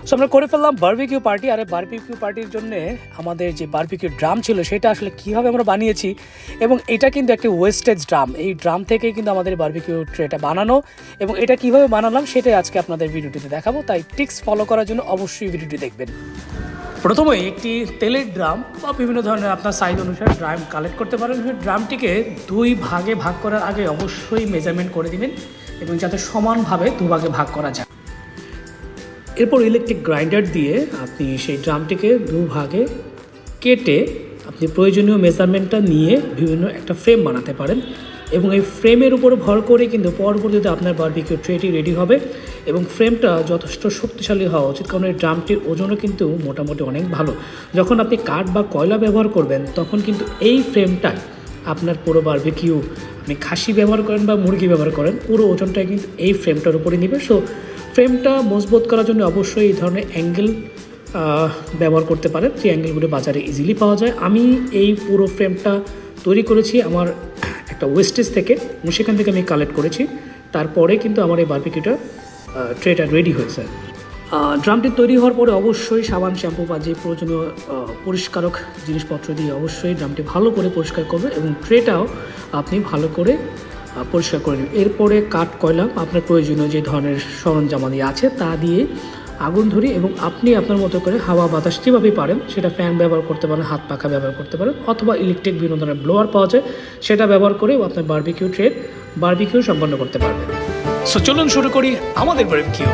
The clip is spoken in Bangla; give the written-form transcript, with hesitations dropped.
সো আমরা করে ফেললাম বারবিকিউ পার্টি। আর বারবিকিউ পার্টির জন্য আমাদের যে বারবিকিউ ড্রাম ছিল সেটা আসলে কীভাবে আমরা বানিয়েছি, এবং এটা কিন্তু একটি ওয়েস্টেজ ড্রাম। এই ড্রাম থেকেই কিন্তু আমাদের বারবিকিউ ট্রেটা বানানো, এবং এটা কীভাবে বানালাম সেটাই আজকে আপনাদের ভিডিওটিতে দেখাবো। তাই টিক্স ফলো করার জন্য অবশ্যই ভিডিওটি দেখবেন। প্রথমে একটি তেলের ড্রাম বা বিভিন্ন ধরনের আপনার সাইজ অনুসারে ড্রাম কালেক্ট করতে পারেন। ড্রামটিকে দুই ভাগে ভাগ করার আগে অবশ্যই মেজারমেন্ট করে দিবেন, এবং যাতে সমানভাবে দুভাগে ভাগ করা যায়। এরপর ইলেকট্রিক গ্রাইন্ডার দিয়ে আপনি সেই ড্রামটিকে দুভাগে কেটে আপনি প্রয়োজনীয় মেজারমেন্টটা নিয়ে বিভিন্ন একটা ফ্রেম বানাতে পারেন, এবং এই ফ্রেমের উপর ভর করে কিন্তু পরবর্তীতে আপনার বারবিকিউ ট্রেটি রেডি হবে। এবং ফ্রেমটা যথেষ্ট শক্তিশালী হওয়া উচিত, কারণ এই ড্রামটির ওজনও কিন্তু মোটামুটি অনেক ভালো। যখন আপনি কাঠ বা কয়লা ব্যবহার করবেন তখন কিন্তু এই ফ্রেমটাই আপনার পুরো বারবিকিউ, আপনি খাসি ব্যবহার করেন বা মুরগি ব্যবহার করেন, পুরো ওজনটাই কিন্তু এই ফ্রেমটার উপরে নেবে। সো ফ্রেমটা মজবুত করার জন্য অবশ্যই এই ধরনের অ্যাঙ্গেল ব্যবহার করতে পারেন, যে অ্যাঙ্গেলগুলো বাজারে ইজিলি পাওয়া যায়। আমি এই পুরো ফ্রেমটা তৈরি করেছি আমার একটা ওয়েস্টেজ থেকে, সেখান থেকে আমি কালেক্ট করেছি। তারপরে কিন্তু আমার এই বারবিকিউটা ট্রেটা রেডি হয়েছে। ড্রামটি তৈরি হওয়ার পরে অবশ্যই সাবান, শ্যাম্পু বা যে প্রয়োজনীয় পরিষ্কারক জিনিসপত্র দিয়ে অবশ্যই ড্রামটি ভালো করে পরিষ্কার করবে, এবং ট্রেটাও আপনি ভালো করে পরিষ্কার করে নেবেন। এরপরে কাঠ কয়লা আপনার প্রয়োজনীয় যে ধরনের সরঞ্জামাদি আছে তা দিয়ে আগুন ধরি, এবং আপনি আপনার মতো করে হাওয়া বাতাস যেভাবেই পারেন, সেটা ফ্যান ব্যবহার করতে পারেন, হাত পাখা ব্যবহার করতে পারেন, অথবা ইলেকট্রিক বিভিন্ন ধরনের ব্লোয়ার পাওয়া যায়, সেটা ব্যবহার করেও আপনার বারবিকিউ সম্পন্ন করতে পারবেন। সো চলুন শুরু করি আমাদের বারবিকিউ।